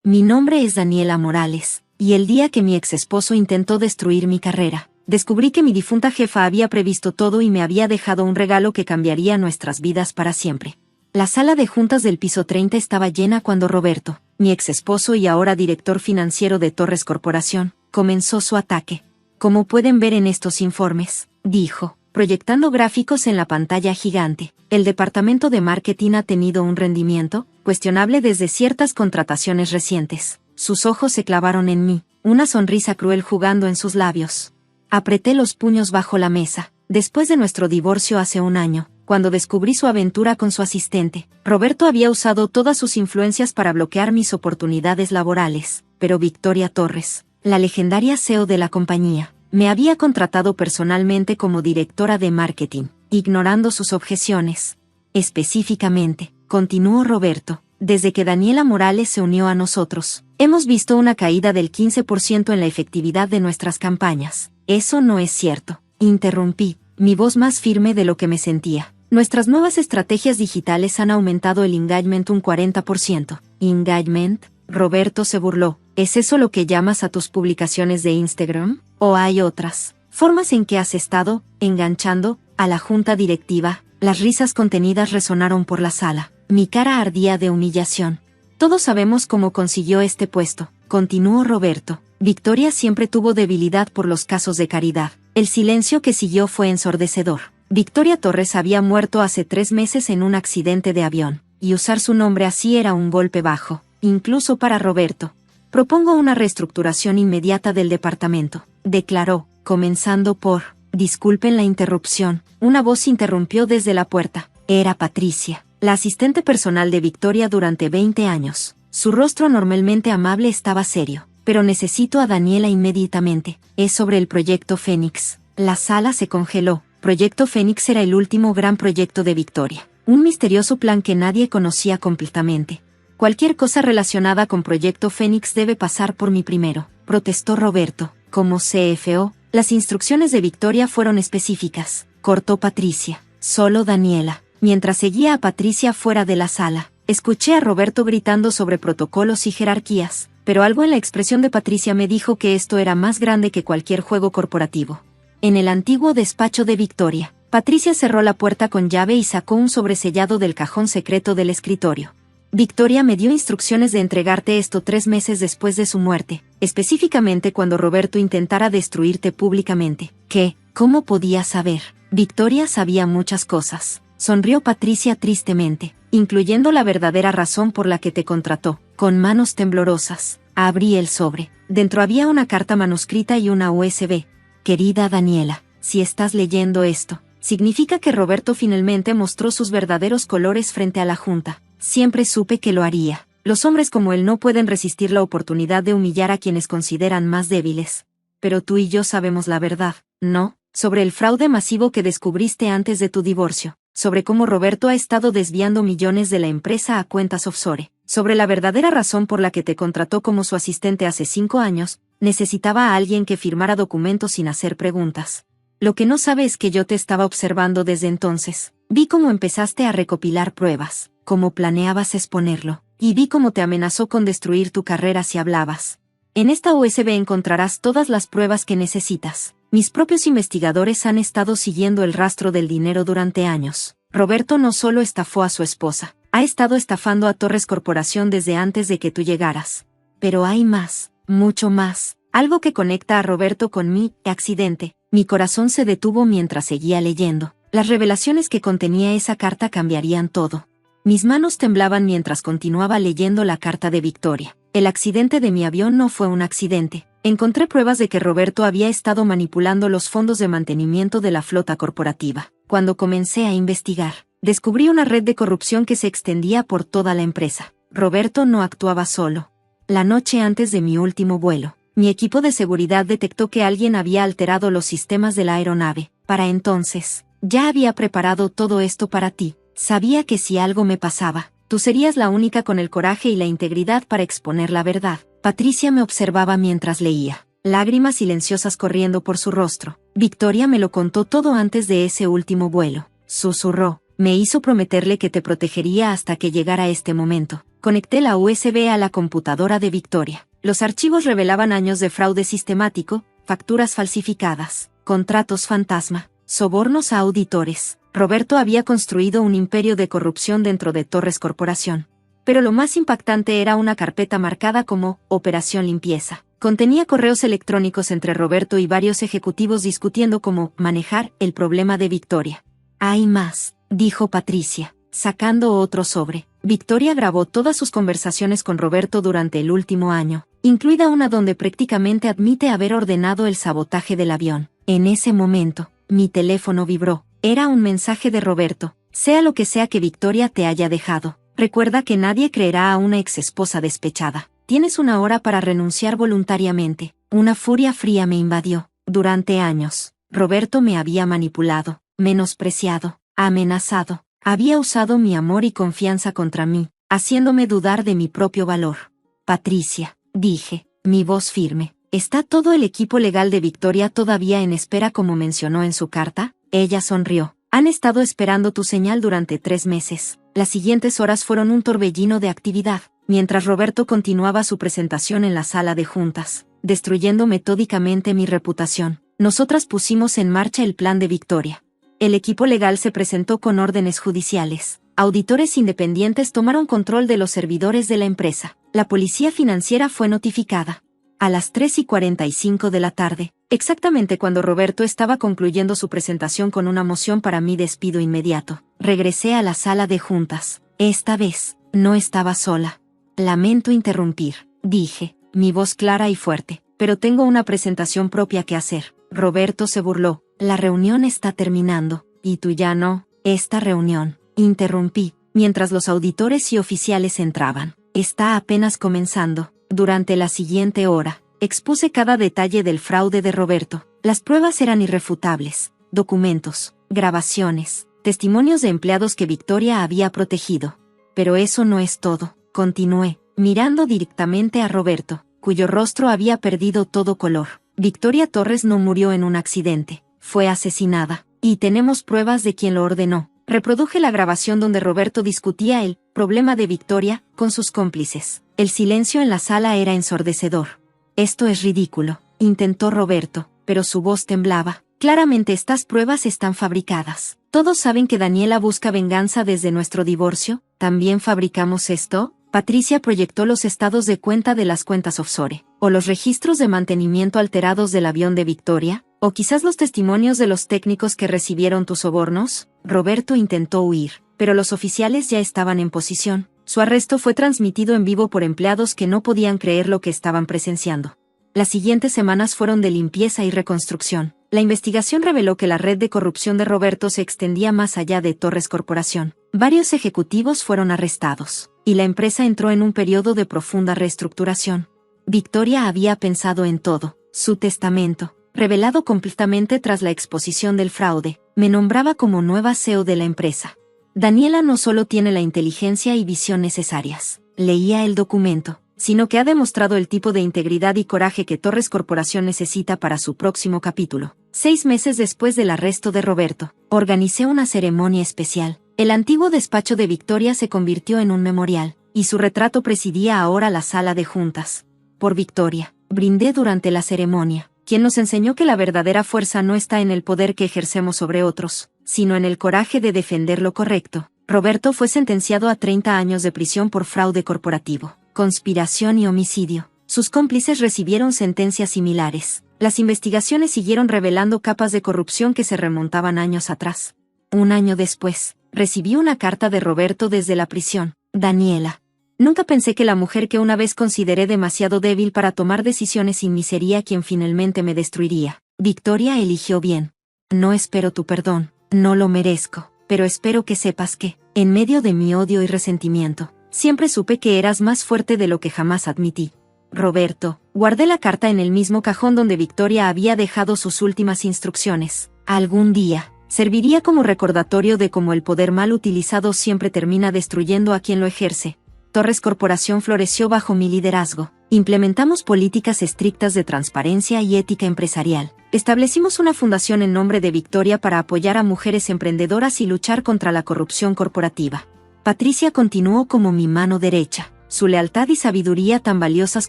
Mi nombre es Daniela Morales, y el día que mi ex esposo intentó destruir mi carrera, descubrí que mi difunta jefa había previsto todo y me había dejado un regalo que cambiaría nuestras vidas para siempre. La sala de juntas del piso 30 estaba llena cuando Roberto, mi ex esposo y ahora director financiero de Torres Corporación, comenzó su ataque. Como pueden ver en estos informes, dijo, proyectando gráficos en la pantalla gigante, el departamento de marketing ha tenido un rendimiento cuestionable desde ciertas contrataciones recientes. Sus ojos se clavaron en mí, una sonrisa cruel jugando en sus labios. Apreté los puños bajo la mesa. Después de nuestro divorcio hace un año, cuando descubrí su aventura con su asistente, Roberto había usado todas sus influencias para bloquear mis oportunidades laborales, pero Victoria Torres, la legendaria CEO de la compañía, me había contratado personalmente como directora de marketing, ignorando sus objeciones. Específicamente, continuó Roberto, desde que Daniela Morales se unió a nosotros, hemos visto una caída del 15% en la efectividad de nuestras campañas. Eso no es cierto, interrumpí, mi voz más firme de lo que me sentía. Nuestras nuevas estrategias digitales han aumentado el engagement un 40%. ¿Engagement? Roberto se burló. ¿Es eso lo que llamas a tus publicaciones de Instagram? ¿O hay otras formas en que has estado enganchando a la junta directiva? Las risas contenidas resonaron por la sala. Mi cara ardía de humillación. Todos sabemos cómo consiguió este puesto, continuó Roberto. Victoria siempre tuvo debilidad por los casos de caridad. El silencio que siguió fue ensordecedor. Victoria Torres había muerto hace 3 meses en un accidente de avión, y usar su nombre así era un golpe bajo, incluso para Roberto. Propongo una reestructuración inmediata del departamento, declaró, comenzando por, disculpen la interrupción, una voz interrumpió desde la puerta. Era Patricia, la asistente personal de Victoria durante 20 años. Su rostro normalmente amable estaba serio. Pero necesito a Daniela inmediatamente. Es sobre el Proyecto Fénix. La sala se congeló. Proyecto Fénix era el último gran proyecto de Victoria. Un misterioso plan que nadie conocía completamente. Cualquier cosa relacionada con Proyecto Fénix debe pasar por mí primero, protestó Roberto. Como CFO, las instrucciones de Victoria fueron específicas. Cortó Patricia. Solo Daniela. Mientras seguía a Patricia fuera de la sala, escuché a Roberto gritando sobre protocolos y jerarquías. Pero algo en la expresión de Patricia me dijo que esto era más grande que cualquier juego corporativo. En el antiguo despacho de Victoria, Patricia cerró la puerta con llave y sacó un sobresellado del cajón secreto del escritorio. Victoria me dio instrucciones de entregarte esto 3 meses después de su muerte, específicamente cuando Roberto intentara destruirte públicamente. ¿Qué? ¿Cómo podía saber? Victoria sabía muchas cosas. Sonrió Patricia tristemente, incluyendo la verdadera razón por la que te contrató. Con manos temblorosas, abrí el sobre. Dentro había una carta manuscrita y una USB. Querida Daniela, si estás leyendo esto, significa que Roberto finalmente mostró sus verdaderos colores frente a la junta. Siempre supe que lo haría. Los hombres como él no pueden resistir la oportunidad de humillar a quienes consideran más débiles. Pero tú y yo sabemos la verdad, ¿no? Sobre el fraude masivo que descubriste antes de tu divorcio. Sobre cómo Roberto ha estado desviando millones de la empresa a cuentas offshore, sobre la verdadera razón por la que te contrató como su asistente hace 5 años, necesitaba a alguien que firmara documentos sin hacer preguntas. Lo que no sabe es que yo te estaba observando desde entonces. Vi cómo empezaste a recopilar pruebas, cómo planeabas exponerlo, y vi cómo te amenazó con destruir tu carrera si hablabas. En esta USB encontrarás todas las pruebas que necesitas. Mis propios investigadores han estado siguiendo el rastro del dinero durante años. Roberto no solo estafó a su esposa, ha estado estafando a Torres Corporación desde antes de que tú llegaras. Pero hay más, mucho más, algo que conecta a Roberto con mi accidente. Mi corazón se detuvo mientras seguía leyendo. Las revelaciones que contenía esa carta cambiarían todo. Mis manos temblaban mientras continuaba leyendo la carta de Victoria. El accidente de mi avión no fue un accidente. Encontré pruebas de que Roberto había estado manipulando los fondos de mantenimiento de la flota corporativa. Cuando comencé a investigar, descubrí una red de corrupción que se extendía por toda la empresa. Roberto no actuaba solo. La noche antes de mi último vuelo, mi equipo de seguridad detectó que alguien había alterado los sistemas de la aeronave. Para entonces, ya había preparado todo esto para ti. Sabía que si algo me pasaba, tú serías la única con el coraje y la integridad para exponer la verdad. Patricia me observaba mientras leía, lágrimas silenciosas corriendo por su rostro. Victoria me lo contó todo antes de ese último vuelo. Susurró, me hizo prometerle que te protegería hasta que llegara este momento. Conecté la USB a la computadora de Victoria. Los archivos revelaban años de fraude sistemático, facturas falsificadas, contratos fantasma, sobornos a auditores. Roberto había construido un imperio de corrupción dentro de Torres Corporación. Pero lo más impactante era una carpeta marcada como Operación Limpieza. Contenía correos electrónicos entre Roberto y varios ejecutivos discutiendo cómo manejar el problema de Victoria. «Hay más», dijo Patricia, sacando otro sobre. Victoria grabó todas sus conversaciones con Roberto durante el último año, incluida una donde prácticamente admite haber ordenado el sabotaje del avión. En ese momento, mi teléfono vibró. Era un mensaje de Roberto. «Sea lo que sea que Victoria te haya dejado, recuerda que nadie creerá a una exesposa despechada. Tienes 1 hora para renunciar voluntariamente». Una furia fría me invadió. Durante años, Roberto me había manipulado, menospreciado, amenazado. Había usado mi amor y confianza contra mí, haciéndome dudar de mi propio valor. «Patricia», dije, mi voz firme, «¿está todo el equipo legal de Victoria todavía en espera como mencionó en su carta?» Ella sonrió. «Han estado esperando tu señal durante 3 meses». Las siguientes horas fueron un torbellino de actividad, mientras Roberto continuaba su presentación en la sala de juntas, destruyendo metódicamente mi reputación. Nosotras pusimos en marcha el plan de Victoria. El equipo legal se presentó con órdenes judiciales. Auditores independientes tomaron control de los servidores de la empresa. La policía financiera fue notificada. A las 3:45 de la tarde, exactamente cuando Roberto estaba concluyendo su presentación con una moción para mi despido inmediato, regresé a la sala de juntas. Esta vez, no estaba sola. «Lamento interrumpir», dije, mi voz clara y fuerte, «pero tengo una presentación propia que hacer». Roberto se burló. «La reunión está terminando, y tú ya no». «Esta reunión», interrumpí, mientras los auditores y oficiales entraban, «está apenas comenzando». Durante la siguiente hora, expuse cada detalle del fraude de Roberto. Las pruebas eran irrefutables: documentos, grabaciones, testimonios de empleados que Victoria había protegido. «Pero eso no es todo», continué, mirando directamente a Roberto, cuyo rostro había perdido todo color. «Victoria Torres no murió en un accidente, fue asesinada, y tenemos pruebas de quién lo ordenó». Reproduje la grabación donde Roberto discutía el problema de Victoria con sus cómplices. El silencio en la sala era ensordecedor. «Esto es ridículo», intentó Roberto, pero su voz temblaba. «Claramente estas pruebas están fabricadas. Todos saben que Daniela busca venganza desde nuestro divorcio. ¿También fabricamos esto?» Patricia proyectó los estados de cuenta de las cuentas offshore, o los registros de mantenimiento alterados del avión de Victoria, o quizás los testimonios de los técnicos que recibieron tus sobornos. Roberto intentó huir, pero los oficiales ya estaban en posición. Su arresto fue transmitido en vivo por empleados que no podían creer lo que estaban presenciando. Las siguientes semanas fueron de limpieza y reconstrucción. La investigación reveló que la red de corrupción de Roberto se extendía más allá de Torres Corporación. Varios ejecutivos fueron arrestados, y la empresa entró en un periodo de profunda reestructuración. Victoria había pensado en todo. Su testamento, revelado completamente tras la exposición del fraude, me nombraba como nueva CEO de la empresa. «Daniela no solo tiene la inteligencia y visión necesarias», leía el documento, «sino que ha demostrado el tipo de integridad y coraje que Torres Corporación necesita para su próximo capítulo». 6 meses después del arresto de Roberto, organicé una ceremonia especial. El antiguo despacho de Victoria se convirtió en un memorial, y su retrato presidía ahora la sala de juntas. «Por Victoria», brindé durante la ceremonia, quien nos enseñó que la verdadera fuerza no está en el poder que ejercemos sobre otros, sino en el coraje de defender lo correcto. Roberto fue sentenciado a 30 años de prisión por fraude corporativo, conspiración y homicidio. Sus cómplices recibieron sentencias similares. Las investigaciones siguieron revelando capas de corrupción que se remontaban años atrás. 1 año después, recibí una carta de Roberto desde la prisión. «Daniela, nunca pensé que la mujer que una vez consideré demasiado débil para tomar decisiones sin mí sería quien finalmente me destruiría. Victoria eligió bien. No espero tu perdón, no lo merezco, pero espero que sepas que, en medio de mi odio y resentimiento, siempre supe que eras más fuerte de lo que jamás admití». Roberto, guardé la carta en el mismo cajón donde Victoria había dejado sus últimas instrucciones. Algún día, serviría como recordatorio de cómo el poder mal utilizado siempre termina destruyendo a quien lo ejerce. Torres Corporación floreció bajo mi liderazgo. Implementamos políticas estrictas de transparencia y ética empresarial. Establecimos una fundación en nombre de Victoria para apoyar a mujeres emprendedoras y luchar contra la corrupción corporativa. Patricia continuó como mi mano derecha. su lealtad y sabiduría tan valiosas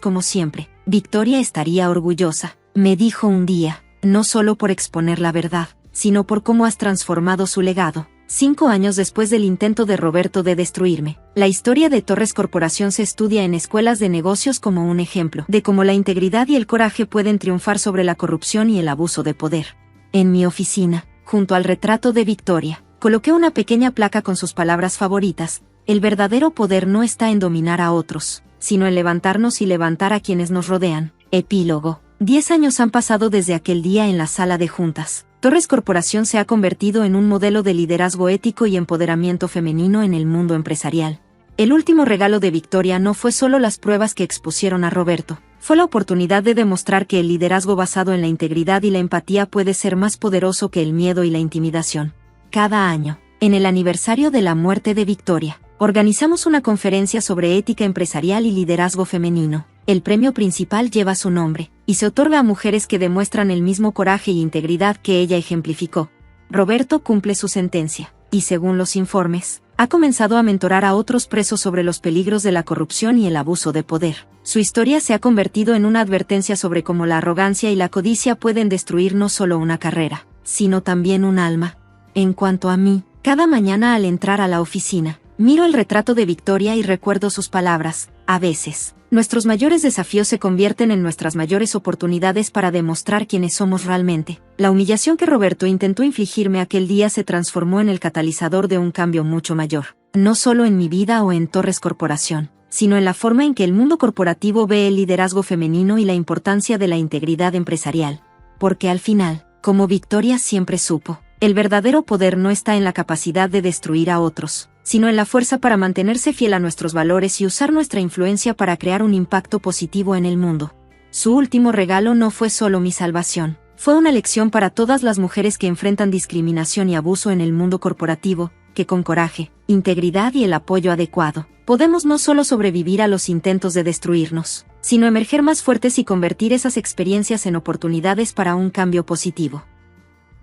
como siempre. Victoria estaría orgullosa, me dijo un día, no solo por exponer la verdad, sino por cómo has transformado su legado. 5 años después del intento de Roberto de destruirme, la historia de Torres Corporación se estudia en escuelas de negocios como un ejemplo de cómo la integridad y el coraje pueden triunfar sobre la corrupción y el abuso de poder. En mi oficina, junto al retrato de Victoria, coloqué una pequeña placa con sus palabras favoritas: el verdadero poder no está en dominar a otros, sino en levantarnos y levantar a quienes nos rodean. Epílogo. 10 años han pasado desde aquel día en la sala de juntas. Torres Corporación se ha convertido en un modelo de liderazgo ético y empoderamiento femenino en el mundo empresarial. El último regalo de Victoria no fue solo las pruebas que expusieron a Roberto, fue la oportunidad de demostrar que el liderazgo basado en la integridad y la empatía puede ser más poderoso que el miedo y la intimidación. Cada año, en el aniversario de la muerte de Victoria, organizamos una conferencia sobre ética empresarial y liderazgo femenino. El premio principal lleva su nombre, y se otorga a mujeres que demuestran el mismo coraje y integridad que ella ejemplificó. Roberto cumple su sentencia, y según los informes, ha comenzado a mentorar a otros presos sobre los peligros de la corrupción y el abuso de poder. Su historia se ha convertido en una advertencia sobre cómo la arrogancia y la codicia pueden destruir no solo una carrera, sino también un alma. En cuanto a mí, cada mañana al entrar a la oficina, miro el retrato de Victoria y recuerdo sus palabras: a veces, nuestros mayores desafíos se convierten en nuestras mayores oportunidades para demostrar quiénes somos realmente. La humillación que Roberto intentó infligirme aquel día se transformó en el catalizador de un cambio mucho mayor, no solo en mi vida o en Torres Corporación, sino en la forma en que el mundo corporativo ve el liderazgo femenino y la importancia de la integridad empresarial. Porque al final, como Victoria siempre supo, el verdadero poder no está en la capacidad de destruir a otros, sino en la fuerza para mantenerse fiel a nuestros valores y usar nuestra influencia para crear un impacto positivo en el mundo. Su último regalo no fue solo mi salvación, fue una lección para todas las mujeres que enfrentan discriminación y abuso en el mundo corporativo, que con coraje, integridad y el apoyo adecuado, podemos no solo sobrevivir a los intentos de destruirnos, sino emerger más fuertes y convertir esas experiencias en oportunidades para un cambio positivo.